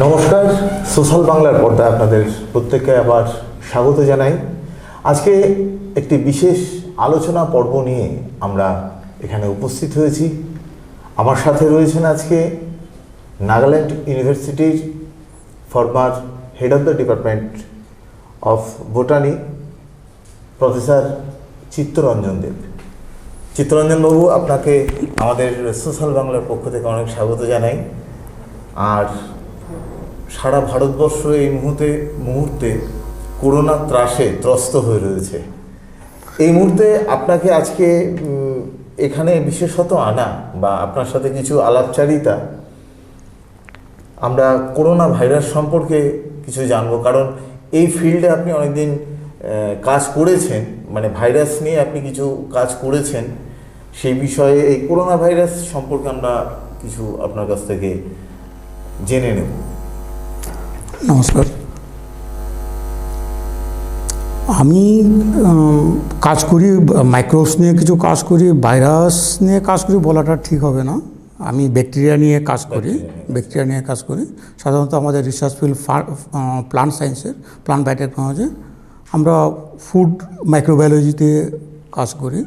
নমস্কার, সোশ্যাল বাংলার পর্দায় আপনাদের প্রত্যেককে আবার স্বাগত জানাই। আজকে একটি বিশেষ আলোচনা পর্ব নিয়ে আমরা এখানে উপস্থিত হয়েছি। আমার সাথে রয়েছেন আজকে নাগাল্যান্ড ইউনিভার্সিটির former head of the department of botany professor Chittaranjan Deb. চিত্তরঞ্জনবাবু, আপনাকে আমাদের সোশ্যাল বাংলার পক্ষ থেকে অনেক স্বাগত জানাই। আর সারা ভারতবর্ষ এই মুহূর্তে করোনা ত্রাসে ত্রস্ত হয়ে রয়েছে। এই মুহূর্তে আপনাকে আজকে এখানে বিশেষত আনা বা আপনার সাথে কিছু আলাপচারিতা, আমরা করোনা ভাইরাস সম্পর্কে কিছু জানবো। কারণ এই ফিল্ডে আপনি অনেকদিন কাজ করেছেন, মানে ভাইরাস নিয়ে আপনি কিছু কাজ করেছেন। সেই বিষয়ে এই করোনা ভাইরাস সম্পর্কে আমরা কিছু আপনার কাছ থেকে জেনে নেব। নমস্কার, আমি কাজ করি মাইক্রোবস নিয়ে, কিছু কাজ করি। ভাইরাস নিয়ে কাজ করি বলাটা ঠিক হবে না। আমি ব্যাকটেরিয়া নিয়ে কাজ করি। সাধারণত আমাদের রিসার্চ ফিল্ড প্লান্ট সায়েন্সের, প্লান্ট বায়োটেকনোলজি। আমরা ফুড মাইক্রোবায়োলজিতে কাজ করি।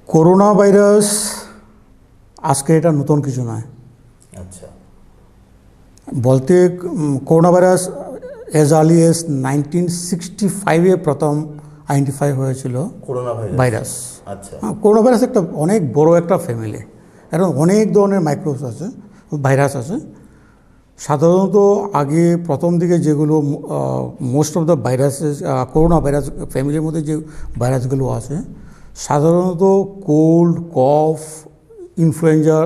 করোনা ভাইরাস আজকে এটা নতুন কিছু নয়। আচ্ছা, বলতে corona virus as early as 1965 প্রথম আইডেন্টিফাই হয়েছিল করোনা ভাইরাস। আচ্ছা, করোনা ভাইরাস একটা অনেক বড় একটা ফ্যামিলি, এখন অনেক ধরনের মাইক্রোবস আছে, ভাইরাস আছে। সাধারণত আগে প্রথম দিকে যেগুলো most of the viruses, corona virus ফ্যামিলির মধ্যে যে ভাইরাসগুলো আছে, সাধারণত কোল্ড, কফ, ইনফ্লুয়েঞ্জা,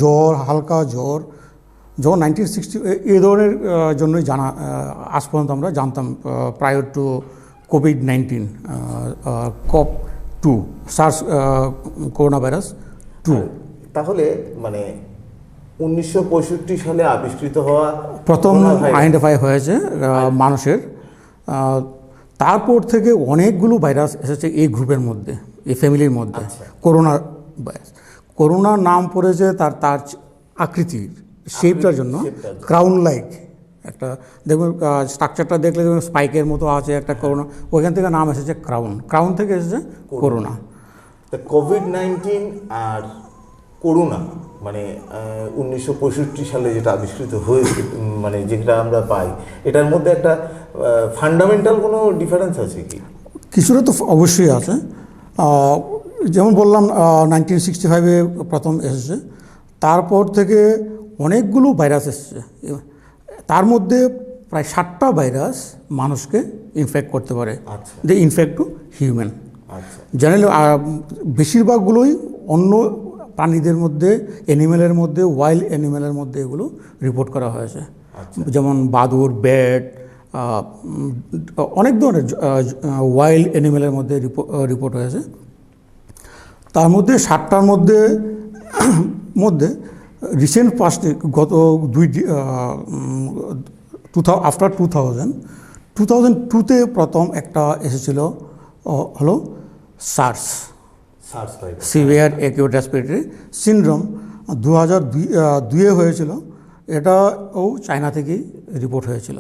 জ্বর, হালকা জ্বর, যখন 1960 এই ধরনের জন্যই জানা, আজ পর্যন্ত আমরা জানতাম prior to COVID-19, COP2, SARS corona virus 2। তাহলে মানে 1965 সালে আবিষ্কৃত হওয়া প্রথম আইডেন্টিফাই হয়েছে মানুষের। তারপর থেকে অনেকগুলো ভাইরাস এসেছে এই গ্রুপের মধ্যে, এই ফ্যামিলির মধ্যে। করোনা ভাইরাস, করোনার নাম পড়েছে তার আকৃতির, শেপটার জন্য। ক্রাউন লাইক একটা, দেখুন স্ট্রাকচারটা দেখলে দেখুন স্পাইকের মতো আছে একটা করোনা, ওইখান থেকে নাম এসেছে ক্রাউন থেকে এসেছে করোনা। কোভিড-19 আর করোনা মানে 1965 সালে যেটা আবিষ্কৃত হয়েছে, মানে যেটা আমরা পাই, এটার মধ্যে একটা ফান্ডামেন্টাল কোনো ডিফারেন্স আছে কি? কিছুটা তো অবশ্যই আছে। যেমন বললাম 1965 প্রথম এসেছে, তারপর থেকে অনেকগুলো ভাইরাস এসেছে। তার মধ্যে প্রায় 60টা ভাইরাস মানুষকে ইনফেক্ট করতে পারে। দে ইনফেক্ট টু হিউম্যান। জেনারেলি বেশিরভাগগুলোই অন্য প্রাণীদের মধ্যে, অ্যানিমেলের মধ্যে, ওয়াইল্ড অ্যানিমেলের মধ্যে এগুলো রিপোর্ট করা হয়েছে। যেমন বাদুড়, ব্যাট, অনেক ধরনের ওয়াইল্ড অ্যানিমেলের মধ্যে রিপোর্ট হয়েছে। তার মধ্যে 60টার মধ্যে রিসেন্ট পাস্টে, গত আফটার 2002-তে প্রথম একটা এসেছিল, হলো SARS, severe acute respiratory syndrome. 2002-এ হয়েছিল। এটাও চায়না থেকেই রিপোর্ট হয়েছিল।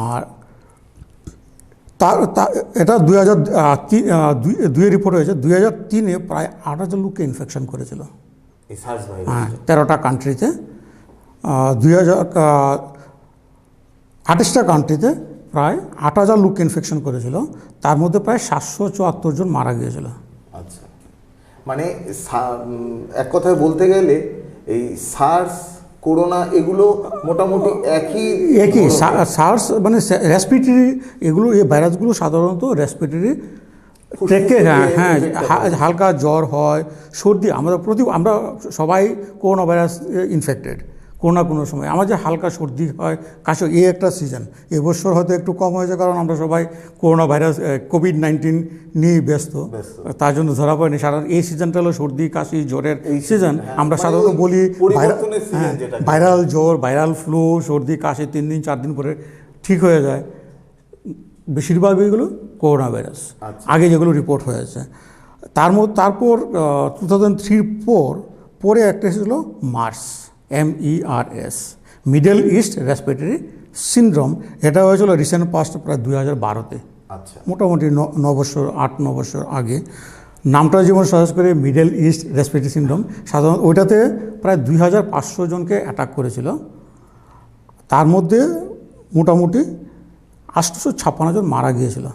আর এটা 2002-এ রিপোর্ট হয়েছে। 2003-এ প্রায় 8,000 লোককে ইনফেকশন করেছিল। হ্যাঁ, 13টা কান্ট্রিতে, 28টা কান্ট্রিতে প্রায় 8,000 লোককে ইনফেকশন করেছিল। তার মধ্যে প্রায় 774 জন মারা গিয়েছিল। আচ্ছা, মানে এক কথায় বলতে গেলে এই সার্স, করোনা এগুলো মোটামুটি একই। সার্স মানে রেসপিরেটরি, এগুলো, এই ভাইরাসগুলো সাধারণত রেসপিরেটরি থেকে, হ্যাঁ, হালকা জ্বর হয়, সর্দি। আমরা সবাই করোনা ভাইরাস ইনফেক্টেড কোনো সময়। আমার যে হালকা সর্দি হয়, কাশি, এই একটা সিজন। এবছর হয়তো একটু কম হয়েছে, কারণ আমরা সবাই করোনা ভাইরাস, কোভিড-19 নিয়ে ব্যস্ত, তার জন্য ধরা পড়েনি। সাধারণ এই সিজনটা হলো সর্দি, কাশি, জ্বরের সিজন। আমরা সাধারণত বলি ভাইরাল জ্বর, ভাইরাল ফ্লু, সর্দি, কাশি 3 দিন 4 দিন পরে ঠিক হয়ে যায়। বেশিরভাগ এগুলো করোনা ভাইরাস আগে যেগুলো রিপোর্ট হয়েছে। তারপর 2003 পরে একটা এসেছিলো MERS, MERS, Middle East respiratory syndrome. এটা হয়েছিল রিসেন্ট পাস্ট প্রায় 2012-তে, আচ্ছা, মোটামুটি 9 বছর আগে। নামটা যেমন সহজ করে মিডল ইস্ট রেসপিরেটরি সিনড্রোম, সাধারণত ওইটাতে প্রায় 2500 জনকে অ্যাটাক করেছিল। তার মধ্যে মোটামুটি 856 জন মারা গিয়েছিল,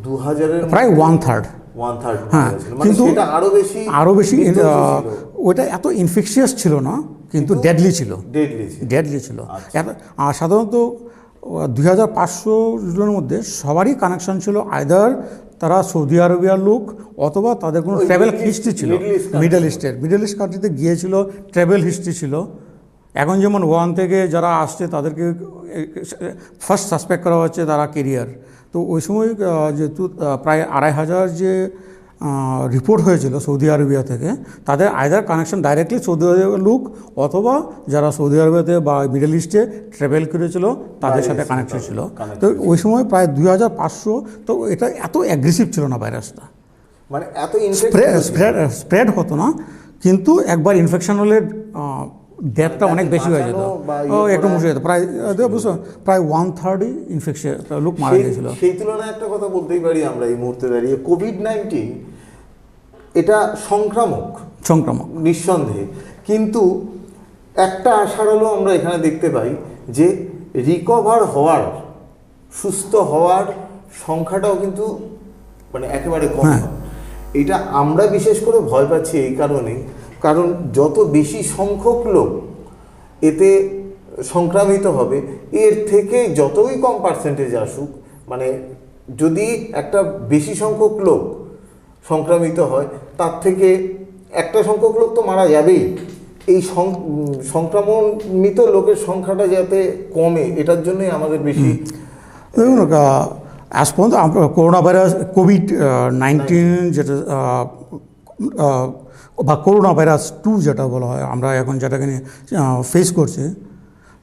2000-এর প্রায় 1/3। হ্যাঁ, কিন্তু আরও বেশি ওইটা এত ইনফেকশিয়াস ছিল না, কিন্তু ডেডলি ছিল। আর সাধারণত 2500 জনের মধ্যে সবারই কানেকশন ছিল, আইদার তারা সৌদি আরবিয়ার লোক অথবা তাদের কোনো ট্রাভেল হিস্ট্রি ছিল মিডল ইস্ট কান্ট্রিতে গিয়েছিল, ট্রাভেল হিস্ট্রি ছিল। এখন যেমন ওয়ান থেকে যারা আসছে তাদেরকে ফার্স্ট সাসপেক্ট করা হচ্ছে তারা কেরিয়ার। তো ওই সময় যেহেতু প্রায় 2500 যে রিপোর্ট হয়েছিল সৌদি আরবিয়া থেকে, তাদের আইদার কানেকশন ডাইরেক্টলি সৌদি আরবিয়ার লোক অথবা যারা সৌদি আরবিয়াতে বা মিডল ইস্টে ট্রাভেল করেছিল তাদের সাথে কানেকশন ছিল। তো ওই সময় প্রায় 2500। তো এটা এত অ্যাগ্রেসিভ ছিল না ভাইরাসটা, মানে এত স্প্রেড হতো না, কিন্তু একবার ইনফেকশন হলে ডেথটা অনেক বেশি হয়ে যেত, একটু মুশকিল যেত। বুঝছো, প্রায় 1/3 ইনফেকশন লোক মারা গিয়েছিল। সেই তুলনায় একটা কথা বলতেই পারি আমরা এই মুহূর্তে দাঁড়িয়ে, কোভিড-19 এটা সংক্রামক নিঃসন্দেহে, কিন্তু একটা আশার আলো আমরা এখানে দেখতে পাই যে রিকভার হওয়ার, সুস্থ হওয়ার সংখ্যাটাও কিন্তু মানে একেবারে কম। এটা আমরা বিশেষ করে ভয় পাচ্ছি এই কারণে, কারণ যত বেশি সংখ্যক লোক এতে সংক্রামিত হবে, এর থেকে যতই কম পার্সেন্টেজ আসুক, মানে যদি একটা বেশি সংখ্যক লোক সংক্রামিত হয়, তার থেকে একটা সংখ্যক লোক তো মারা যাবেই। এই সংক্রমিত লোকের সংখ্যাটা যাতে কমে, এটার জন্যই আমাদের বেশি। দেখুন, আজ পর্যন্ত আমরা করোনা ভাইরাস, কোভিড-19 যেটা বা করোনা ভাইরাস 2 যেটা বলা হয়, আমরা এখন যেটাকে নিয়ে ফেস করছি,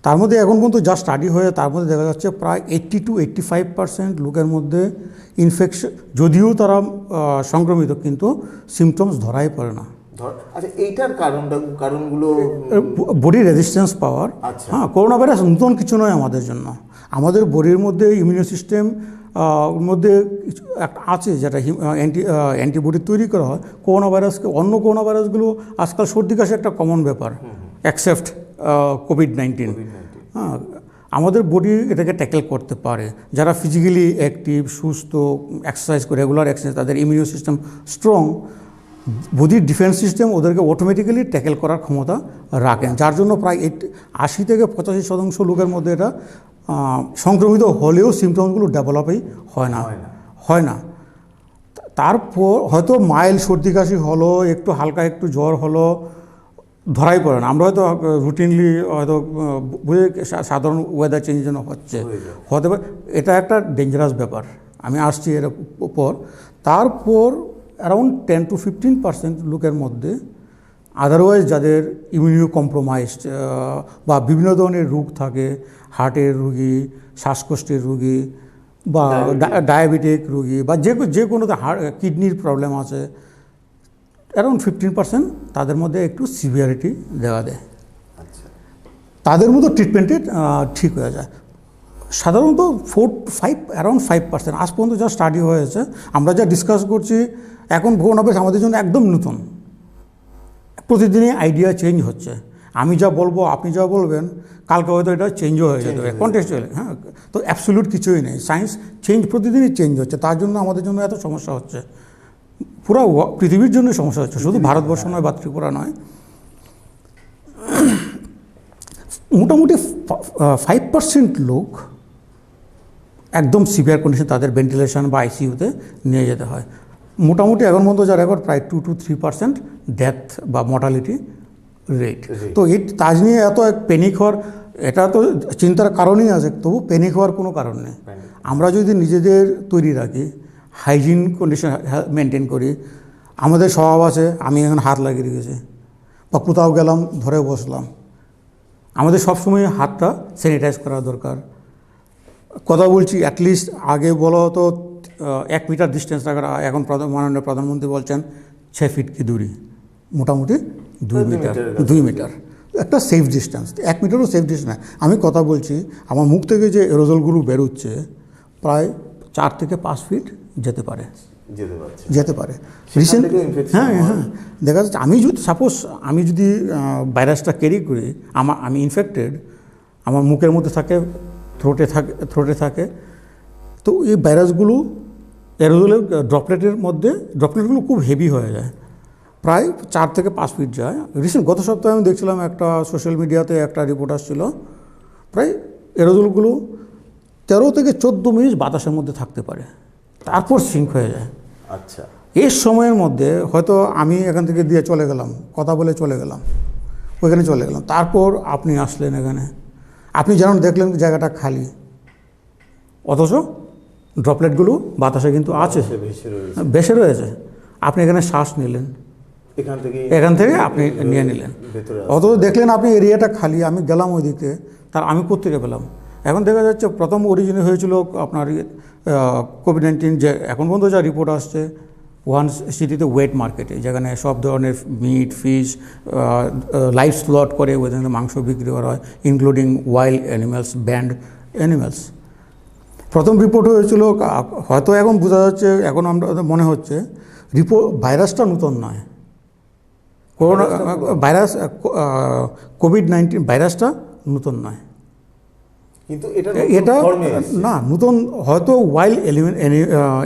তার মধ্যে এখন পর্যন্ত যা স্টাডি হয়ে তার মধ্যে দেখা যাচ্ছে প্রায় 80 to 85% লোকের মধ্যে ইনফেকশন, যদিও তারা সংক্রমিত, কিন্তু সিমটমস ধরাই পড়ে না। আচ্ছা, এইটার কারণগুলো বডি রেজিস্ট্যান্স পাওয়ার। হ্যাঁ, করোনা ভাইরাস নতুন কিছু নয় আমাদের জন্য। আমাদের বডির মধ্যে ইমিউনি সিস্টেম মধ্যে একটা আছে যেটা অ্যান্টিবডি তৈরি করা হয় করোনা ভাইরাসকে। অন্য করোনা ভাইরাসগুলো আজকাল সর্দি কাশি একটা কমন ব্যাপার, অ্যাকসেপ্ট কোভিড-19। হ্যাঁ, আমাদের বডি এটাকে ট্যাকেল করতে পারে। যারা ফিজিক্যালি অ্যাক্টিভ, সুস্থ, এক্সারসাইজ করে, রেগুলার এক্সারসাইজ, তাদের ইমিউনি সিস্টেম স্ট্রং, বডির ডিফেন্স সিস্টেম ওদেরকে অটোমেটিক্যালি ট্যাকেল করার ক্ষমতা রাখেন, যার জন্য প্রায় 80 থেকে 85% লোকের মধ্যে এটা সংক্রমিত হলেও সিমটমসগুলো ডেভেলপই হয় না। তারপর হয়তো মাইল্ড সর্দি কাশি হলো, একটু হালকা একটু জ্বর হলো, ধরাই পড়ে না। আমরা হয়তো রুটিনলি হয়তো বুঝে সাধারণ ওয়েদার চেঞ্জের জন্য হতে পারে। এটা একটা ডেঞ্জারাস ব্যাপার, আমি আসছি এর উপর। তারপর অ্যারাউন্ড 10 to 15% লোকের মধ্যে আদারওয়াইজ যাদের ইমিউনো কম্প্রোমাইজড বা বিভিন্ন ধরনের রোগ থাকে, হার্টের রোগী, শ্বাসকষ্টের রোগী বা ডায়াবেটিক রোগী বা যে কোনো কিডনির প্রবলেম আছে, অ্যারাউন্ড 15% তাদের মধ্যে একটু সিভিয়ারিটি দেখা দেয়। তাদের মতো ট্রিটমেন্টে ঠিক হয়ে যায়। সাধারণত 4 to 5, অ্যারাউন্ড 5% আজ পর্যন্ত যা স্টাডি হয়েছে, আমরা যা ডিসকাস করছি এখন করোনা ভাইরাস আমাদের জন্য একদম নতুন। প্রতিদিনই আইডিয়া চেঞ্জ হচ্ছে। আমি যা বলবো, আপনি যা বলবেন, কালকে হয়তো এটা চেঞ্জও হয়ে যেতে পারে, কন্টেক্সচুয়ালি। হ্যাঁ, তো অ্যাবসলিউট কিছুই নেই, সায়েন্স প্রতিদিনই চেঞ্জ হচ্ছে। তার জন্য আমাদের জন্য এত সমস্যা হচ্ছে, পুরো পৃথিবীর জন্য সমস্যা হচ্ছে, শুধু ভারতবর্ষ নয় বা ত্রিপুরা নয়। মোটামুটি 5% লোক একদম সিভিয়ার কন্ডিশন, তাদের ভেন্টিলেশন বা আইসিইউতে নিয়ে যেতে হয়। মোটামুটি এখন পর্যন্ত যা রেকর্ড প্রায় 2 to 3% ডেথ বা মর্টালিটি রেট। তো তাজ নিয়ে এত প্যানিক হওয়ার, এটা তো চিন্তার কারণই আছে, তবু প্যানিক হওয়ার কোনো কারণ নেই। আমরা যদি নিজেদের তৈরি রাখি, হাইজিন কন্ডিশন মেনটেন করি, আমাদের স্বভাব আছে, আমি এখন হাত লাগিয়ে রেখেছি বা কোথাও গেলাম ধরে বসলাম, আমাদের সবসময় হাতটা স্যানিটাইজ করা দরকার। কথা বলছি, অ্যাটলিস্ট আগে বলা হতো 1 মিটার ডিস্টেন্স রাখার, এখন মাননীয় প্রধানমন্ত্রী বলছেন 6 ফিট কি দূরি, মোটামুটি 2 মিটার। একটা সেফ ডিস্টেন্স, 1 মিটারও সেফ ডিস্টেন্স। আমি কথা বলছি, আমার মুখ থেকে যে এরোজলগুলো বেরোচ্ছে প্রায় 4 থেকে 5 ফিট যেতে পারে, যেতে পারে। রিসেন্ট, হ্যাঁ হ্যাঁ, দেখা যাচ্ছে আমি যদি সাপোজ আমি যদি ভাইরাসটা ক্যারি করি, আমি ইনফেক্টেড, আমার মুখের মধ্যে থাকে, থ্রোটে থাকে, তো এই ভাইরাসগুলো এরোজলের ড্রপলেটগুলো খুব হেভি হয়ে যায়, প্রায় 4 থেকে 5 ফিট যায়। রিসেন্ট গত সপ্তাহে আমি দেখছিলাম একটা সোশ্যাল মিডিয়াতে একটা রিপোর্ট আসছিল, প্রায় এরোজলগুলো 13 থেকে 14 মিনিট বাতাসের মধ্যে থাকতে পারে, তারপর সিঙ্ক হয়ে যায়। আচ্ছা, এর সময়ের মধ্যে হয়তো আমি এখান থেকে দিয়ে চলে গেলাম, কথা বলে চলে গেলাম, ওইখানে চলে গেলাম, তারপর আপনি আসলেন এখানে, আপনি যেমন দেখলেন জায়গাটা খালি, অথচ ড্রপলেটগুলো বাতাসে কিন্তু আছে, ভেসে রয়েছে। আপনি এখানে শ্বাস নিলেন, এখান থেকে আপনি নিয়ে নিলেন, অথচ দেখলেন আপনি এরিয়াটা খালি, আমি গেলাম ওই দিকে, তার আমি কোত্থেকে পেলাম? এখন দেখা যাচ্ছে প্রথম অরিজিনে হয়েছিল আপনার কোভিড-19, যে এখন পর্যন্ত যা রিপোর্ট আসছে, ওয়ান সিটিতে ওয়েট মার্কেটে, যেখানে সব ধরনের মিট, ফিশ, লাইভ স্লট করে ওখানে মাংস বিক্রি করা হয়, including wild animals, band animals. প্রথম রিপোর্ট হয়েছিল, হয়তো এখন বোঝা যাচ্ছে, এখন আমরা মনে হচ্ছে ভাইরাসটা নতুন নয়, করোনা ভাইরাস, কোভিড-19 ভাইরাসটা নতুন নয়, কিন্তু এটা না নতুন, হয়তো ওয়াইল্ড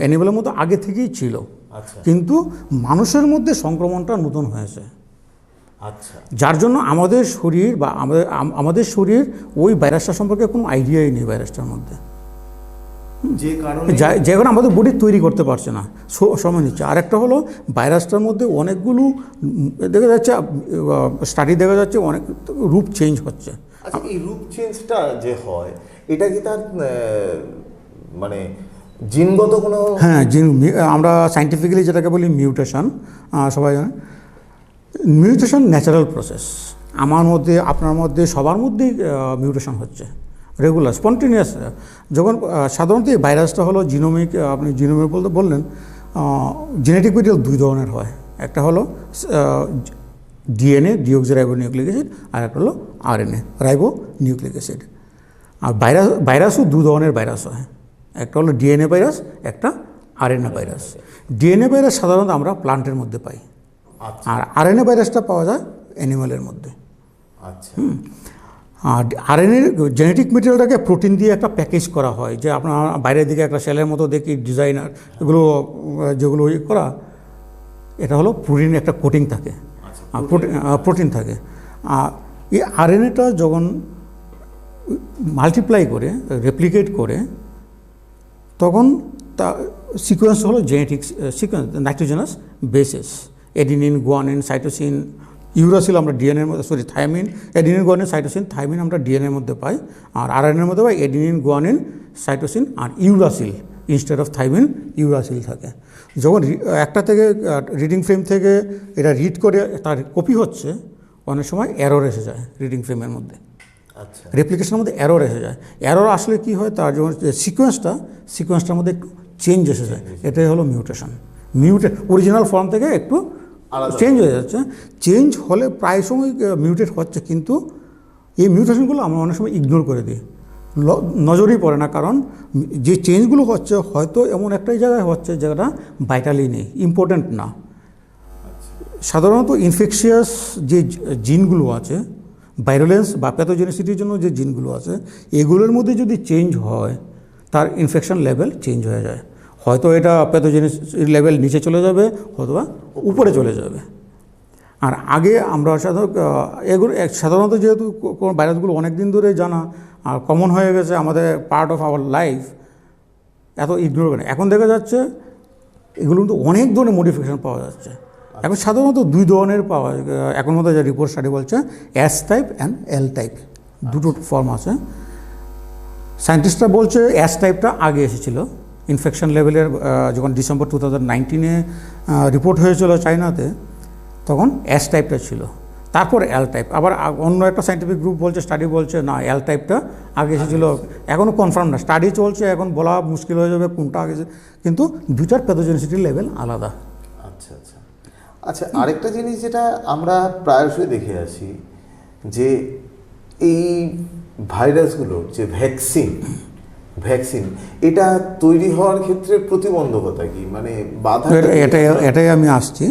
অ্যানিমেলের মতো আগে থেকেই ছিল, কিন্তু মানুষের মধ্যে সংক্রমণটা নতুন হয়েছে। আচ্ছা, যার জন্য আমাদের শরীর বা আমাদের শরীর ওই ভাইরাসটা সম্পর্কে কোনো আইডিয়াই নেই ভাইরাসটার মধ্যে, যে কারণে আমাদের বডি তৈরি করতে পারছে না, সময় নিচ্ছে। আরেকটা হলো ভাইরাসটার মধ্যে অনেকগুলো দেখা যাচ্ছে, স্টাডি দেখা যাচ্ছে অনেক রূপ চেঞ্জ হচ্ছে। আচ্ছা, এই রূপ চেঞ্জটা যে হয়, এটা কি তার মানে জিনগত কোনো? হ্যাঁ, আমরা সায়েন্টিফিক্যালি যেটাকে বলি মিউটেশন, সবাই জানে। মিউটেশন ন্যাচারাল প্রসেস, আমার মধ্যে, আপনার মধ্যে, সবার মধ্যেই মিউটেশন হচ্ছে রেগুলার, স্পন্টেনিয়াস। যখন সাধারণত এই ভাইরাসটা হলো জিনোমিক, আপনি জিনোমিক বলতে বললেন, জেনেটিক মেটেরিয়াল 2 ধরনের হয়, একটা হলো ডিএনএ, ডিঅক্সিরাইবোনিউক্লিক অ্যাসিড, আর একটা হলো আরএনএ, রাইবোনিউক্লিক অ্যাসিড। আর ভাইরাসও 2 ধরনের ভাইরাস হয়, একটা হলো ডিএনএ ভাইরাস, একটা আরএনএ ভাইরাস। ডিএনএ ভাইরাস সাধারণত আমরা প্লান্টের মধ্যে পাই, আর আরএনএ ভাইরাসটা পাওয়া যায় অ্যানিমালের মধ্যে। আচ্ছা, আর আরএনএর জেনেটিক মেটেরিয়ালটাকে প্রোটিন দিয়ে একটা প্যাকেজ করা হয়, যে আপনার বাইরের দিকে একটা সেলের মতো দেখি ডিজাইনার, এগুলো যেগুলো করা, এটা হলো প্রোটিনের একটা কোটিং থাকে, প্রোটিন থাকে। আর এই আরএনএটা যখন মাল্টিপ্লাই করে, রেপ্লিকেট করে, তখন তা সিকোয়েন্স হলো genetic sequence, nitrogenous bases, adenine, guanine, cytosine, uracil আমরা ডিএনএর মধ্যে, thymine, adenine, guanine, cytosine, thymine আমরা ডিএনএর মধ্যে পাই, আর আরএনএর মধ্যে পাই এডিনিন, গুয়ানিন, সাইটোসিন আর uracil, instead of thymine uracil থাকে। যখন একটা থেকে রিডিং ফ্রেম থেকে এটা রিড করে তার কপি হচ্ছে, অনেক সময় এরর এসে যায় রিডিং ফ্রেমের মধ্যে, রেপ্লিকেশনের মধ্যে এরর এসে যায়। এরর আসলে কি হয়, তার যখন সিকোয়েন্সটার মধ্যে একটু চেঞ্জ এসে যায়, এটাই হলো মিউটেশন। অরিজিনাল ফর্ম থেকে একটু চেঞ্জ হয়ে যাচ্ছে। চেঞ্জ হলে প্রায় সময় মিউটেট হচ্ছে, কিন্তু এই মিউটেশনগুলো আমরা অনেক সময় ইগনোর করে দিই, নজরই পড়ে না, কারণ যে চেঞ্জগুলো হচ্ছে হয়তো এমন একটাই জায়গায় হচ্ছে যেটা ভাইটালি নেই, ইম্পর্ট্যান্ট না। সাধারণত ইনফেকশিয়াস যে জিনগুলো আছে, ভাইরোলেন্স বা প্যাথোজেনিসিটির জন্য যে জিনগুলো আছে, এগুলোর মধ্যে যদি চেঞ্জ হয়, তার ইনফেকশন লেভেল চেঞ্জ হয়ে যায়। হয়তো এটা প্যাথোজেনিসিটির লেভেল নিচে চলে যাবে, অথবা উপরে চলে যাবে। আর আগে আমরা সাধারণত যেহেতু ভাইরাসগুলো অনেক দিন ধরে জানা আর কমন হয়ে গেছে, আমাদের পার্ট অফ আওয়ার লাইফ, এত ইগনোর করে। এখন দেখা যাচ্ছে এগুলো কিন্তু অনেক ধরনের মডিফিকেশান পাওয়া যাচ্ছে। এখন সাধারণত 2 ধরনের পাওয়া যায়, এখন মধ্যে যে রিপোর্ট স্টাডি বলছে S type and L type, দুটো ফর্ম আছে। সায়েন্টিস্টরা বলছে এস টাইপটা আগে এসেছিলো, ইনফেকশন লেভেলের যখন ডিসেম্বর 2019-এ রিপোর্ট হয়েছিল চায়নাতে, তখন এস টাইপটা ছিল, তারপর এল টাইপ। আবার অন্য একটা সায়েন্টিফিক গ্রুপ বলছে, স্টাডি বলছে না, এল টাইপটা আগে এসেছিল। এখনও কনফার্ম না, স্টাডি চলছে, এখন বলা মুশকিল হয়ে যাবে কোনটা আগে, কিন্তু দুইটার প্যাথোজেনিসিটির লেভেল আলাদা। আচ্ছা, আরেকটা জিনিস যেটা আমরা প্রায়শই দেখে আসি, যে এই ভাইরাসগুলোর যে ভ্যাকসিন এটা তৈরি হওয়ার ক্ষেত্রে প্রতিবন্ধকতা কি, মানে বাধা? এটাই আমি আসছি।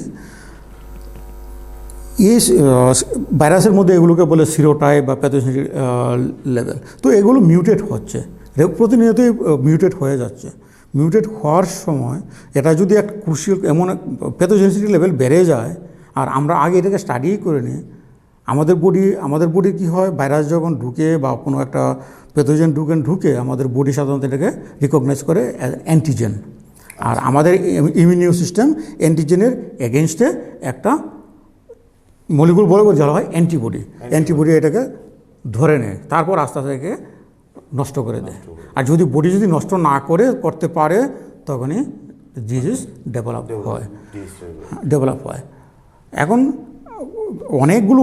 এই ভাইরাসের মধ্যে এগুলোকে বলে সিরোটাইপ বা প্যাথোজেনিক লেভেল। তো এগুলো মিউটেট হচ্ছে, প্রতিনিয়তই মিউটেট হয়ে যাচ্ছে। মিউটেট হওয়ার সময় এটা যদি একটা ক্রুশিয়াল এমন প্যাথোজেনিসিটি লেভেল বেড়ে যায়, আর আমরা আগে এটাকে স্টাডি করে নিই, আমাদের বডি কী হয়, ভাইরাস যখন ঢুকে বা কোনো একটা প্যাথোজেন ঢুকে আমাদের বডি সাধারণত এটাকে রিকগনাইজ করে অ্যান্টিজেন। আর আমাদের ইমিউন সিস্টেম অ্যান্টিজেনের এগেনস্টে একটা মলিকুল বলে যাওয়া হয় অ্যান্টিবডি এটাকে ধরে নেয়, তারপর আস্তে আস্তে একে নষ্ট করে দেয়। আর বডি যদি নষ্ট না করতে পারে তখনই ডিজিজ ডেভেলপ হয়। এখন অনেকগুলো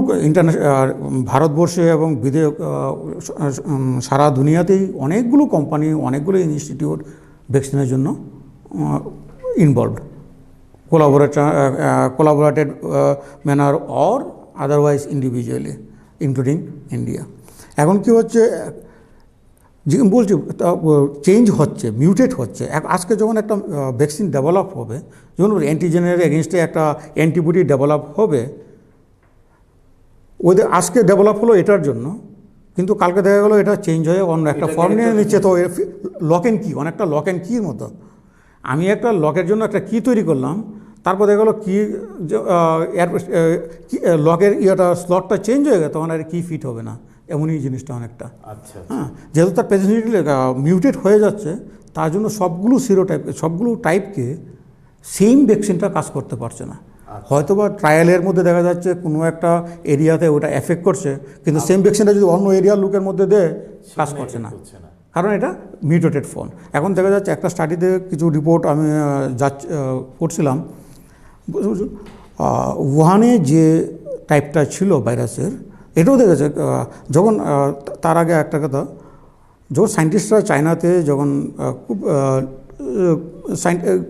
ভারতবর্ষে এবং সারা দুনিয়াতেই অনেকগুলো কোম্পানি, অনেকগুলো ইনস্টিটিউট ভ্যাকসিনের জন্য involved, collaborated manner or otherwise individually, including India. এখন কি হচ্ছে, বলছি চেঞ্জ হচ্ছে, মিউটেট হচ্ছে। আজকে যখন একটা ভ্যাকসিন ডেভেলপ হবে, যখন অ্যান্টিজেনের এগেনস্টে একটা অ্যান্টিবডি ডেভেলপ হবে, ওদের আজকে ডেভেলপ হলো এটার জন্য, কিন্তু কালকে দেখা গেলো এটা চেঞ্জ হয়ে অন্য একটা ফর্ম নিয়ে নিচ্ছে। তো লক অ্যান্ড কি, অনেকটা লক অ্যান্ড কির মতো। আমি একটা লকের জন্য একটা কি তৈরি করলাম, তারপর দেখা গেলো কি লকের স্লটটা চেঞ্জ হয়ে গেছে, তখন আর কি ফিট হবে না, এমনই জিনিসটা অনেকটা। আচ্ছা, হ্যাঁ, যেহেতু তার প্যাথোজেনিটি মিউটেট হয়ে যাচ্ছে, তার জন্য সবগুলো টাইপকে সেম ভ্যাকসিনটা কাজ করতে পারছে না। হয়তো বা ট্রায়ালের মধ্যে দেখা যাচ্ছে কোনো একটা এরিয়াতে ওটা এফেক্ট করছে, কিন্তু সেম ভ্যাকসিনটা যদি অন্য এরিয়ার লোকের মধ্যে দেয়, কাজ করছে না, কারণ এটা মিউটেটেড ফর্ম। এখন দেখা যাচ্ছে একটা স্টাডিতে কিছু রিপোর্ট আমি পড়ছিলাম, উহানে যে টাইপটা ছিল ভাইরাসের, এটাও দেখেছে। যখন তার আগে একটা কথা, যখন সায়েন্টিস্টরা চায়নাতে যখন খুব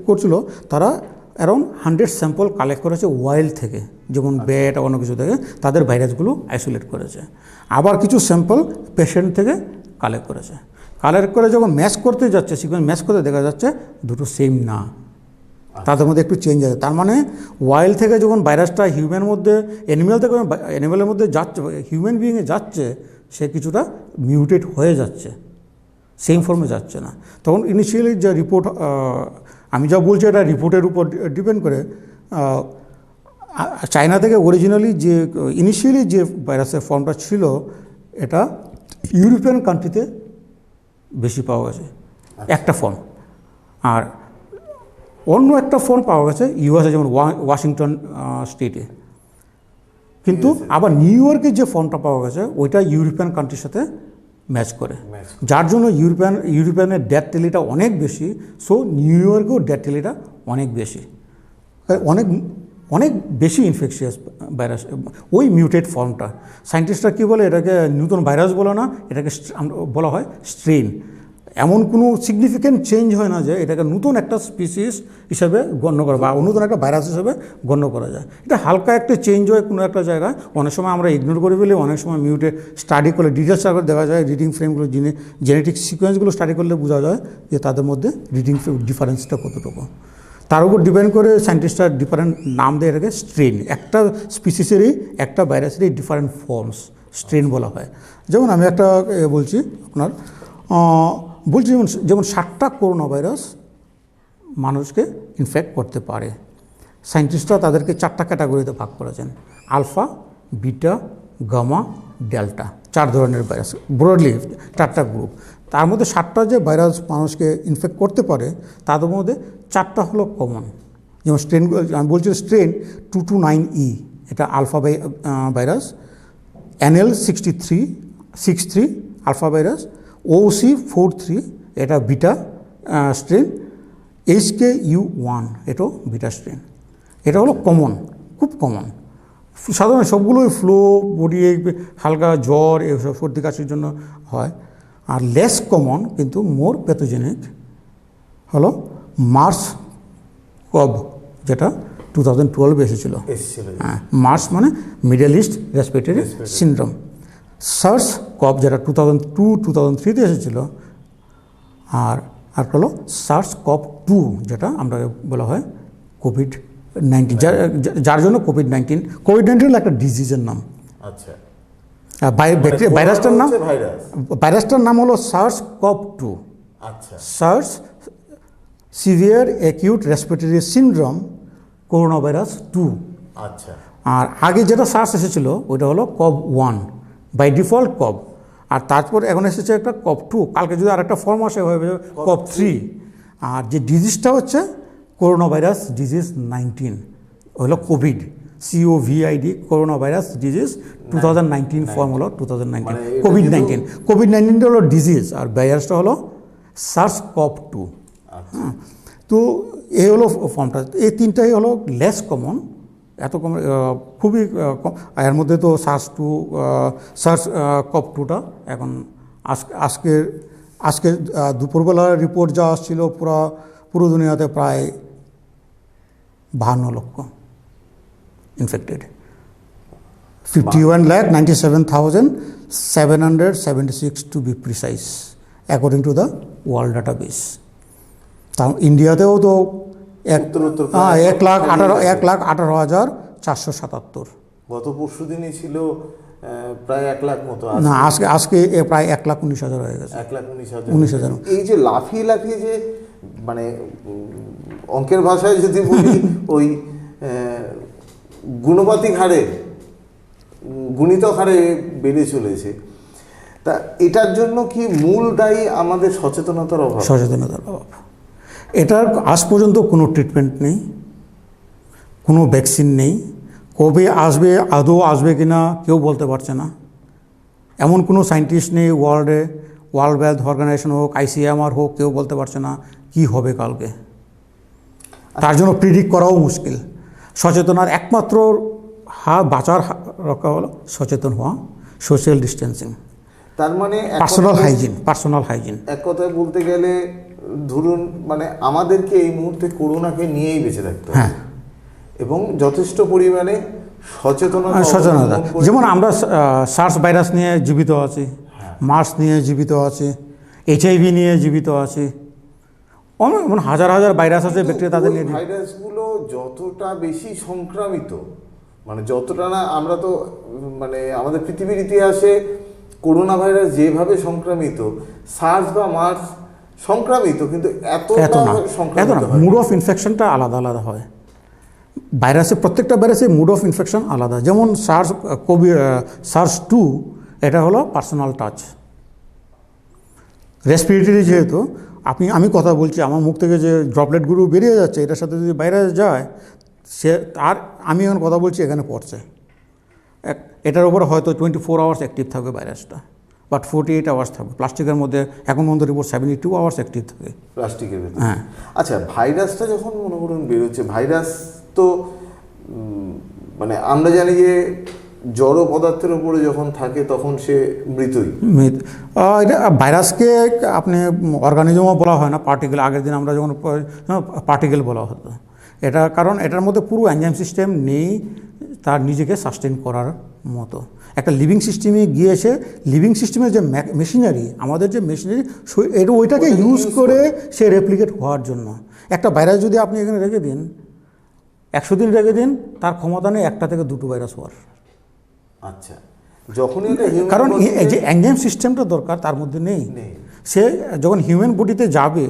করছিল, তারা অ্যারাউন্ড 100 স্যাম্পল কালেক্ট করেছে ওয়াইল্ড থেকে, যেমন ব্যাট অন্য কিছু থেকে, তাদের ভাইরাসগুলো আইসোলেট করেছে। আবার কিছু স্যাম্পল পেশেন্ট থেকে কালেক্ট করে যখন ম্যাচ করতে যাচ্ছে, সিকোয়েন্স ম্যাচ করতে দেখা যাচ্ছে দুটো সেম না, তাদের মধ্যে একটু চেঞ্জ আছে। তার মানে ওয়াইল্ড থেকে যখন ভাইরাসটা হিউম্যানের মধ্যে, অ্যানিমেলের মধ্যে যাচ্ছে, হিউম্যান বিইংয়ে যাচ্ছে, সে কিছুটা মিউটেট হয়ে যাচ্ছে, সেম ফর্মে যাচ্ছে না। তখন ইনিশিয়ালি যে রিপোর্ট, আমি যা বলছি এটা রিপোর্টের উপর ডিপেন্ড করে, চায়না থেকে অরিজিনালি যে ইনিশিয়ালি যে ভাইরাসের ফর্মটা ছিল, এটা ইউরোপিয়ান কান্ট্রিতে বেশি পাওয়া গেছে একটা ফর্ম, আর অন্য একটা ফর্ম পাওয়া গেছে ইউএসএ, যেমন ওয়াশিংটন স্টেটে। কিন্তু আবার নিউ ইয়র্কে যে ফর্মটা পাওয়া গেছে, ওইটা ইউরোপিয়ান কান্ট্রির সাথে ম্যাচ করে, যার জন্য ইউরোপিয়ানের ডেথ টেলিটা অনেক বেশি। সো নিউ ইয়র্কেও ডেথ টেলিটা অনেক বেশি, অনেক বেশি ইনফেকশিয়াস ভাইরাস ওই মিউটেড ফর্মটা। সায়েন্টিস্টরা কী বলে, এটাকে নতুন ভাইরাস বলে না, এটাকে বলা হয় স্ট্রেন। এমন কোনো সিগনিফিক্যান্ট চেঞ্জ হয় না যে এটাকে নতুন একটা স্পিসিস হিসাবে গণ্য করা বা নতুন একটা ভাইরাস হিসাবে গণ্য করা যায়। এটা হালকা একটা চেঞ্জ হয় কোনো একটা জায়গায়, অনেক সময় আমরা ইগনোর করে ফেলি, অনেক সময় মিউটেড স্টাডি করলে ডিটেলস আগে দেখা যায়, রিডিং ফ্রেমগুলো জেনেটিক সিকোয়েন্সগুলো স্টাডি করলে বোঝা যায় যে তাদের মধ্যে রিডিং ডিফারেন্সটা কতটুকু। তার উপর ডিপেন্ড করে সায়েন্টিস্টরা ডিফারেন্ট নাম দেয় এটাকে স্ট্রেন। একটা স্পিসিসেরই, একটা ভাইরাসেরই ডিফারেন্ট ফর্মস স্ট্রেন বলা হয়। যেমন আমি একটা বলছি আপনার, যেমন 7টা করোনা ভাইরাস মানুষকে ইনফেক্ট করতে পারে। সায়েন্টিস্টরা তাদেরকে 4টা ক্যাটাগরিতে ভাগ করেছেন, আলফা, বিটা, গামা, ডেল্টা, 4 ধরনের ভাইরাস, ব্রডলি 4টা গ্রুপ। তার মধ্যে 7টা যে ভাইরাস মানুষকে ইনফেক্ট করতে পারে, তাদের মধ্যে 4টা হলো কমন। যেমন স্ট্রেন, আমি বলছি স্ট্রেন 229E, এটা alpha virus, NL63 alpha virus, OC43 এটা বিটা স্ট্রেন, HKU1 এটাও বিটা স্ট্রেন। এটা হলো কমন, খুব কমন। সাধারণত সবগুলোই ফ্লু, বডি হালকা জ্বর, এসব সর্দি কাশির জন্য হয়। আর লেস কমন কিন্তু মোর প্যাথোজেনিক হলো মার্স কব, যেটা 2012 এসেছিল। হ্যাঁ, মার্স মানে middle East respiratory syndrome. SARS gov যেটা 2002-2003 এসেছিল, আর একটা হলো সার্স কভ 2 যেটা আমরা বলা হয় কোভিড-19, যার জন্য কোভিড-19 হলো একটা ডিজিজের নাম। আচ্ছা, ভাইরাসটার নাম হলো সার্স কভ 2। আচ্ছা, SARS severe acute respiratory syndrome corona virus 2। আচ্ছা, আর আগে যেটা সার্স এসেছিল ওইটা হলো কভ 1, বাই ডিফল্ট কভ। আর তারপর এখন এসেছে একটা কভ 2, কালকে যদি আরেকটা ফর্ম আসে হয়ে যাবে কভ 3। আর যে ডিজিজটা হচ্ছে করোনা ভাইরাস ডিজিজ 19, হলো Covid, COVID, corona virus disease 2019 form হলো 2019 কোভিড-19 হলো ডিজিজ, আর ভাইরাসটা হলো সার্স কভ 2। তো এই হলো ফর্মটা। এই তিনটাই হলো লেস কমন, এত কম, খুবই কম। এর মধ্যে তো সার্স কভ 2টা এখন আজকে দুপুরবেলার রিপোর্ট যা আসছিল পুরো দুনিয়াতে প্রায় 52 lakh infected, 51,97,776 to be precise according to the world database. তা ইন্ডিয়াতেও তো 1,18,477। গত পরশু দিনই ছিল প্রায় 1 লাখ মতো। না, আজকে প্রায় 1,19,000 হয়ে গেছে। 1,19,000। এই যে লাফিয়ে লাফিয়ে যে মানে অঙ্কের ভাষায় যদি বলি ওই গুণপাতিক হারে, গুণিতক হারে বেড়ে চলেছে, তা এটার জন্য কি মূল দায়ী আমাদের সচেতনতার অভাব? এটার আজ পর্যন্ত কোনো ট্রিটমেন্ট নেই, কোনো ভ্যাকসিন নেই। কবে আসবে, আদৌ আসবে কি না কেউ বলতে পারছে না। এমন কোনো সায়েন্টিস্ট নেই ওয়ার্ল্ড হেলথ অর্গানাইজেশন হোক, ICMR হোক, কেউ বলতে পারছে না কি হবে কালকে। তার জন্য প্রিডিক্ট করাও মুশকিল। সচেতনার একমাত্র বাঁচার রক্ষা হলো সচেতন হওয়া, সোশ্যাল ডিস্টেন্সিং, তার মানে পার্সোনাল হাইজিন। এক কথায় বলতে গেলে ধরুন মানে আমাদেরকে এই মুহূর্তে করোনাকে নিয়েই বেঁচে থাকতে হবে, এবং যথেষ্ট পরিমাণে সচেতনতা। যেমন আমরা সার্স ভাইরাস নিয়ে জীবিত আছি, মার্স নিয়ে জীবিত আছি, HIV নিয়ে জীবিত আছি, অনেক হাজার হাজার ভাইরাস আছে, ব্যাকটেরিয়া তাদের নিয়ে। ভাইরাসগুলো যতটা বেশি সংক্রামিত, মানে যতটা না, আমরা তো মানে আমাদের পৃথিবীর ইতিহাসে করোনা ভাইরাস যেভাবে সংক্রামিত, সার্স বা মার্স সংক্রামিত, কিন্তু এত না। মুড অফ ইনফেকশনটা আলাদা আলাদা হয় ভাইরাসের, প্রত্যেকটা ভাইরাসের মুড অফ ইনফেকশন আলাদা। যেমন সার্স 2 এটা হলো পার্সোনাল টাচ, রেসপিরেটরি। যেহেতু আমি কথা বলছি, আমার মুখ থেকে যে ড্রপলেটগুলো বেরিয়ে যাচ্ছে, এটার সাথে যদি ভাইরাস যায়, আমি এখন কথা বলছি এখানে পড়ছে, এটার উপর হয়তো 24 আওয়ার্স অ্যাক্টিভ থাকবে ভাইরাসটা, বাট 48 আওয়ার্স থাকবে। প্লাস্টিকের মধ্যে এখন পর্যন্ত রিপোর্ট 72 আওয়ার্স অ্যাক্টিভ থাকে প্লাস্টিকের ভেতরে। হ্যাঁ, আচ্ছা, ভাইরাসটা যখন মনে করুন বেরোচ্ছে, ভাইরাস তো মানে আমরা জানি যে জড় পদার্থের উপরে যখন থাকে তখন সে মৃতই। এটা ভাইরাসকে আপনি অর্গানিজমও বলা হয় না, পার্টিকেল। আগের দিন আমরা যখন পার্টিকেল বলা হতো, এটা কারণ এটার মধ্যে পুরো এনজাইম সিস্টেম নেই তার নিজেকে সাস্টেন করার মতো। একটা লিভিং সিস্টেমে গিয়েছে, লিভিং সিস্টেমের যে মেশিনারি, আমাদের যে মেশিনারি, ওইটাকে ইউজ করে সে রেপ্লিকেট হওয়ার জন্য। একটা ভাইরাস যদি আপনি এখানে রেখে দিন, 100 দিন রেখে দিন, তার ক্ষমতা নেই 1টা থেকে 2টো ভাইরাস হওয়ার। আচ্ছা, যখনই এটা কারণ এই যে এনজাইম সিস্টেমটা দরকার তার মধ্যে নেই। সে যখন হিউম্যান বডিতে যাবে,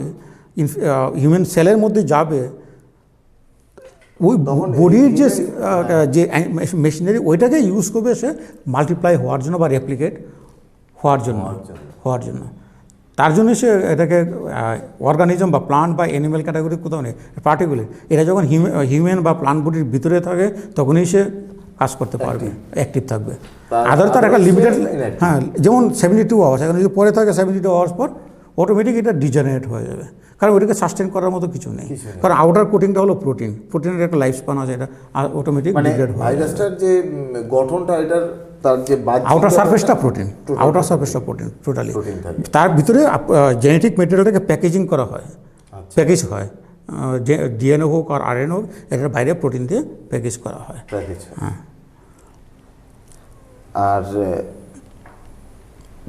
হিউম্যান সেলের মধ্যে যাবে, ওই বডির যে মেশিনারি ওইটাকে ইউজ করবে সে মাল্টিপ্লাই হওয়ার জন্য বা রেপ্লিকেট হওয়ার জন্য। তার জন্য সে এটাকে অর্গানিজম বা প্লান্ট বা অ্যানিম্যাল ক্যাটাগরি কোথাও নেই, পার্টিকুলার। এটা যখন হিউম্যান বা প্লান্ট বডির ভিতরে থাকে তখনই সে কাজ করতে পারবে, অ্যাক্টিভ থাকবে। আদার তার একটা লিমিটেড, হ্যাঁ, যেমন 72 আওয়ার্স, এখন যদি পরে থাকে 72 আওয়ার্স পর অটোমেটিক এটা ডিজেনারেট হয়ে যাবে, কারণ ওইটাকে সাস্টেন করার মতো কিছু নেই। কারণ আউটার কোটিংটা হলো প্রোটিনের একটা লাইফ স্প্যান আছে, এটা অটোমেটিক ডিগ্রেড হয়। ভাইরাসটার যে গঠনটা, এটার তার যে আউটার সারফেসটা প্রোটিন, টোটালি। তার ভিতরে জেনেটিক মেটেরিয়ালটাকে প্যাকেজিং করা হয়, প্যাকেজ হয়, DNA হোক আর RNA হোক, এটার বাইরে প্রোটিন দিয়ে প্যাকেজ করা হয়। আর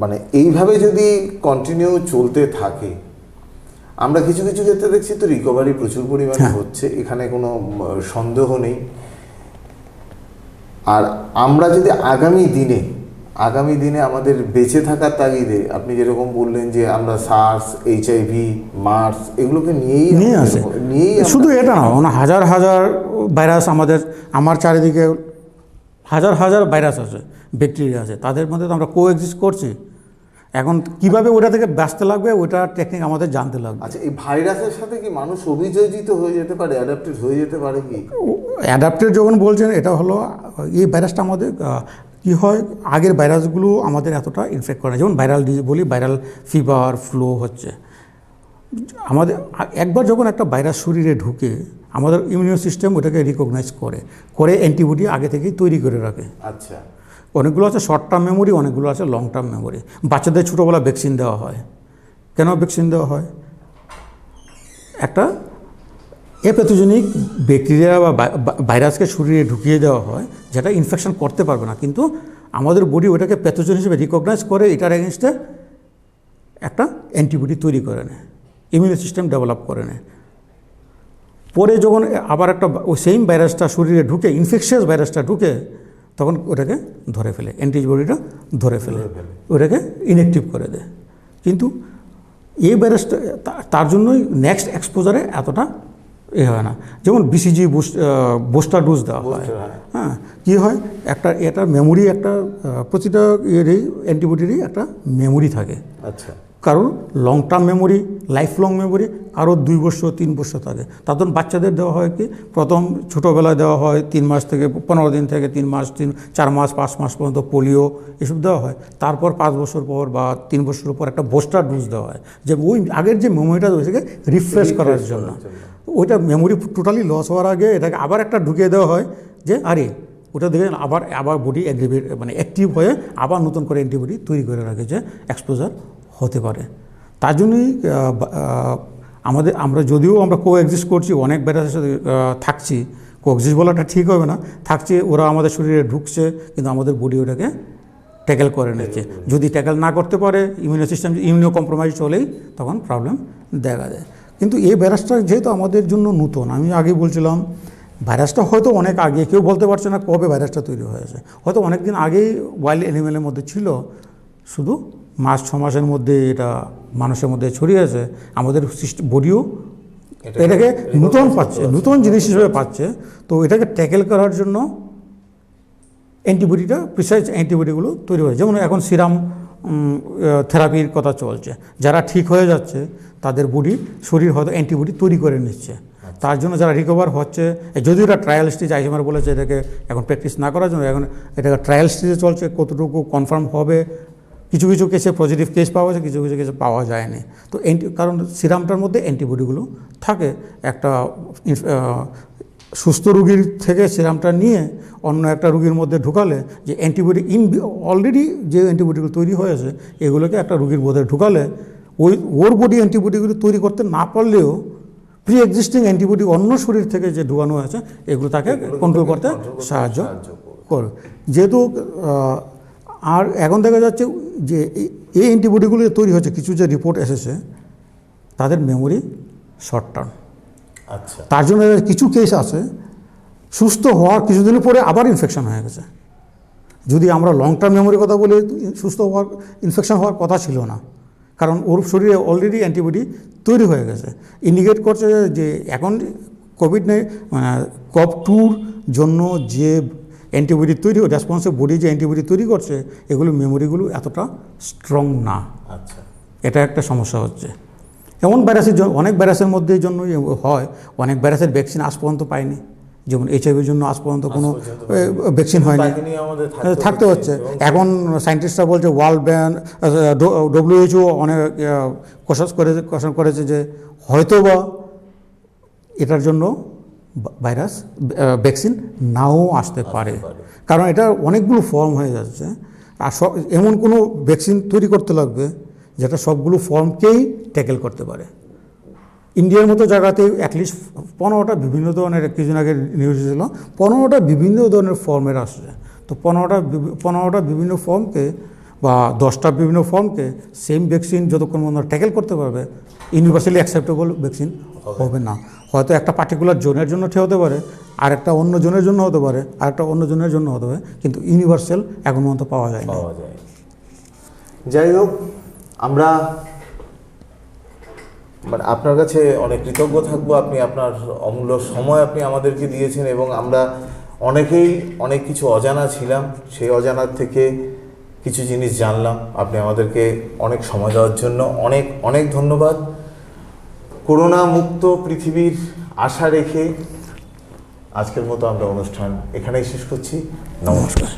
মানে এইভাবে যদি কন্টিনিউ চলতে থাকে, আমরা কিছু কিছু ক্ষেত্রে দেখছি তো রিকভারি প্রচুর পরিমাণে হচ্ছে, এখানে কোনো সন্দেহ নেই। আর আমরা যদি আগামী দিনে আমাদের বেঁচে থাকার তাগিদে, আপনি যেরকম বললেন যে আমরা সার্স, এইচআইভি, মার্স এগুলোকে নিয়ে আসে, শুধু এটা না, মানে হাজার হাজার ভাইরাস আমার চারিদিকে হাজার হাজার ভাইরাস আছে, ব্যাকটেরিয়া আছে, তাদের মধ্যে তো আমরা কোএক্সিস্ট করছি। এখন কিভাবে ওটা থেকে বাঁচতে লাগবে, ওটা টেকনিক আমাদের জানতে লাগবে। আচ্ছা, এই ভাইরাসের সাথে কি মানুষ অভিযোজিত হয়ে যেতে পারে, অ্যাডাপ্টেড হয়ে যেতে পারে কি? অ্যাডাপ্টেড যখন বলছেন, এটা হলো এই ভাইরাসটা আমাদের কী হয়, আগের ভাইরাসগুলো আমাদের এতটা ইনফেক্ট করে না। যেমন ভাইরাল ডিজিজ বলি, ভাইরাল ফিভার, ফ্লু হচ্ছে আমাদের। একবার যখন একটা ভাইরাস শরীরে ঢুকে, আমাদের ইমিউন সিস্টেম ওটাকে রিকগনাইজ করে অ্যান্টিবডি আগে থেকেই তৈরি করে রাখে। আচ্ছা, অনেকগুলো আছে শর্ট টার্ম মেমোরি, অনেকগুলো আছে লং টার্ম মেমোরি। বাচ্চাদের ছোটোবেলা ভ্যাকসিন দেওয়া হয়। কেন ভ্যাকসিন দেওয়া হয়? একটা প্যাথোজেনিক ব্যাকটেরিয়া বা ভাইরাসকে শরীরে ঢুকিয়ে দেওয়া হয়, যেটা ইনফেকশন করতে পারবে না, কিন্তু আমাদের বডি ওটাকে প্যাথোজেন হিসেবে রিকগনাইজ করে, এটার এগেনস্টে একটা অ্যান্টিবডি তৈরি করে নেয়, ইমিউন সিস্টেম ডেভেলপ করে নেয়। পরে যখন আবার একটা ওই সেম ভাইরাসটা শরীরে ঢুকে, ইনফেকশিয়াস ভাইরাসটা ঢুকে, তখন ওটাকে ধরে ফেলে, অ্যান্টিবডিটা ধরে ফেলে, ওটাকে ইনঅ্যাক্টিভ করে দেয়। কিন্তু এই ভাইরাসটা তার জন্যই নেক্সট এক্সপোজারে এতটা হয় না। যেমন বিসিজি বুস্টার ডোজ দেওয়া হয়, হ্যাঁ, কী হয়, এটার মেমোরি, প্রতিটা ইয়েরই অ্যান্টিবডিরই একটা মেমোরি থাকে। আচ্ছা, কারোর long term memory, life long memory, কারোর 2 বছর 3 বছর থাকে। তার বাচ্চাদের দেওয়া হয় কি, প্রথম ছোটোবেলায় দেওয়া হয় 3 মাস থেকে 15 দিন থেকে 3 মাস, 4 মাস, 5 মাস পর্যন্ত পোলিও এসব দেওয়া হয়। তারপর 5 বছর পর বা 3 বছর পর একটা বুস্টার ডোজ দেওয়া হয়, যে ওই আগের যে মেমোরিটা ওইটাকে রিফ্রেশ করার জন্য। ওইটা মেমোরি টোটালি লস হওয়ার আগে এটাকে আবার একটা ঢুকিয়ে দেওয়া হয়, যে আরে ওটা দেখে আবার বডি অ্যাক্টিভ হয়ে আবার নতুন করে অ্যান্টিবডি তৈরি করে রাখে, যে এক্সপোজার হতে পারে। তার জন্যই আমরা যদিও কোএক্সিস্ট করছি, অনেক ভাইরাসের সাথে থাকছি, কোএক্সিস্ট বলাটা ঠিক হবে না, থাকছে, ওরা আমাদের শরীরে ঢুকছে, কিন্তু আমাদের বডি ওটাকে ট্যাকেল করে নিচ্ছে। যদি ট্যাকেল না করতে পারে, ইমিউনো সিস্টেম ইমিউনো কম্প্রোমাইজ চলেই তখন প্রবলেম দেখা দেয়। কিন্তু এই ভাইরাসটা যেহেতু আমাদের জন্য নতুন, আমি আগে বলছিলাম, ভাইরাসটা হয়তো অনেক আগে, কেউ বলতে পারছে না কবে ভাইরাসটা তৈরি হয়েছে, হয়তো অনেক দিন আগেই ওয়াইল্ড অ্যানিমেলের মধ্যে ছিল, শুধু 5-6 মাসের মধ্যে এটা মানুষের মধ্যে ছড়িয়েছে। আমাদের বডিও এটাকে নতুন জিনিস হিসেবে পাচ্ছে। তো এটাকে ট্যাকেল করার জন্য প্রিসাইজ অ্যান্টিবডিগুলো তৈরি হয়েছে। যেমন এখন সিরাম থেরাপির কথা চলছে, যারা ঠিক হয়ে যাচ্ছে তাদের শরীর হয়তো অ্যান্টিবডি তৈরি করে নিচ্ছে। তার জন্য যারা রিকভার হচ্ছে, যদিও এটা ট্রায়াল স্টেজ, আইসিএমআর বলেছে এটাকে এখন প্র্যাকটিস না করার জন্য, এখন এটা ট্রায়াল স্টেজে চলছে, কতটুকু কনফার্ম হবে। কিছু কিছু কেসে পজিটিভ কেস পাওয়া যায়, কিছু কিছু কেসে পাওয়া যায়নি। তো কারণ সিরামটার মধ্যে অ্যান্টিবডিগুলো থাকে। একটা সুস্থ রোগীর থেকে সিরামটা নিয়ে অন্য একটা রোগীর মধ্যে ঢুকালে, যে অ্যান্টিবডি অলরেডি যে অ্যান্টিবডিগুলো তৈরি হয়েছে, এগুলোকে একটা রোগীর মধ্যে ঢুকালে ওর বডি অ্যান্টিবডিগুলো তৈরি করতে না পারলেও প্রি এক্সিস্টিং অ্যান্টিবডি অন্য শরীর থেকে যে ঢুকানো হয়েছে, এগুলো তাকে কন্ট্রোল করতে সাহায্য করবে। যেহেতু আর এখন দেখা যাচ্ছে যে এই অ্যান্টিবডিগুলো তৈরি হচ্ছে, কিছু যে রিপোর্ট এসেছে, তাদের মেমোরি শর্ট টার্ম। আচ্ছা, তার জন্য কিছু কেস আছে সুস্থ হওয়ার কিছুদিন পরে আবার ইনফেকশন হয়ে গেছে। যদি আমরা লং টার্ম মেমোরির কথা বলি, ইনফেকশন হওয়ার কথা ছিল না, কারণ ওর শরীরে অলরেডি অ্যান্টিবডি তৈরি হয়ে গেছে। ইন্ডিকেট করছে যে এখন COV-2 জন্য যে অ্যান্টিবডি তৈরি, রেসপন্সিভ বডি যে অ্যান্টিবডি তৈরি করছে, এগুলো মেমোরিগুলো এতটা স্ট্রং না। আচ্ছা, এটা একটা সমস্যা হচ্ছে। এমন অনেক ভাইরাসের মধ্যে জন্যই হয়, অনেক ভাইরাসের ভ্যাকসিন আজ পর্যন্ত পায়নি। যেমন এইচআইভির জন্য আজ পর্যন্ত কোনো ভ্যাকসিন হয়নি, থাকতে হচ্ছে। এখন সায়েন্টিস্টরা বলছে, ওয়ার্ল্ড ব্যাংক, WHO অনেক কোশ্চেন করেছে যে হয়তোবা এটার জন্য ভ্যাকসিন নাও আসতে পারে, কারণ এটা অনেকগুলো ফর্ম হয়ে যাচ্ছে। আর এমন কোনো ভ্যাকসিন তৈরি করতে লাগবে যেটা সবগুলো ফর্মকেই ট্যাকেল করতে পারে। ইন্ডিয়ার মতো জায়গাতে অ্যাটলিস্ট 15টা বিভিন্ন ধরনের, কিছুদিন আগে নিউজ ছিল, 15টা বিভিন্ন ধরনের ফর্মের আসছে। তো 15টা বিভিন্ন ফর্মকে বা 10টা বিভিন্ন ফর্মকে সেম ভ্যাকসিন যতক্ষণ পর্যন্ত ট্যাকেল করতে পারবে, ইউনিভার্সালি অ্যাকসেপ্টেবল ভ্যাকসিন হবে না। হয়তো একটা পার্টিকুলার জোনের জন্য ঠিক হতে পারে, আর একটা অন্য জোনের জন্য হতে পারে, আর একটা অন্য জোনের জন্য হতে পারে, কিন্তু ইউনিভার্সাল এখন পর্যন্ত পাওয়া যায় না। যাই হোক, আমরা মানে আপনার কাছে অনেক কৃতজ্ঞ থাকবো। আপনি আপনার অমূল্য সময় আপনি আমাদেরকে দিয়েছেন, এবং আমরা অনেকেই অনেক কিছু অজানা ছিলাম, সেই অজানার থেকে কিছু জিনিস জানলাম। আপনি আমাদেরকে অনেক সময় দেওয়ার জন্য অনেক অনেক ধন্যবাদ। করোনা মুক্ত পৃথিবীর আশা রেখে আজকের মতো আমরা অনুষ্ঠান এখানেই শেষ করছি। নমস্কার।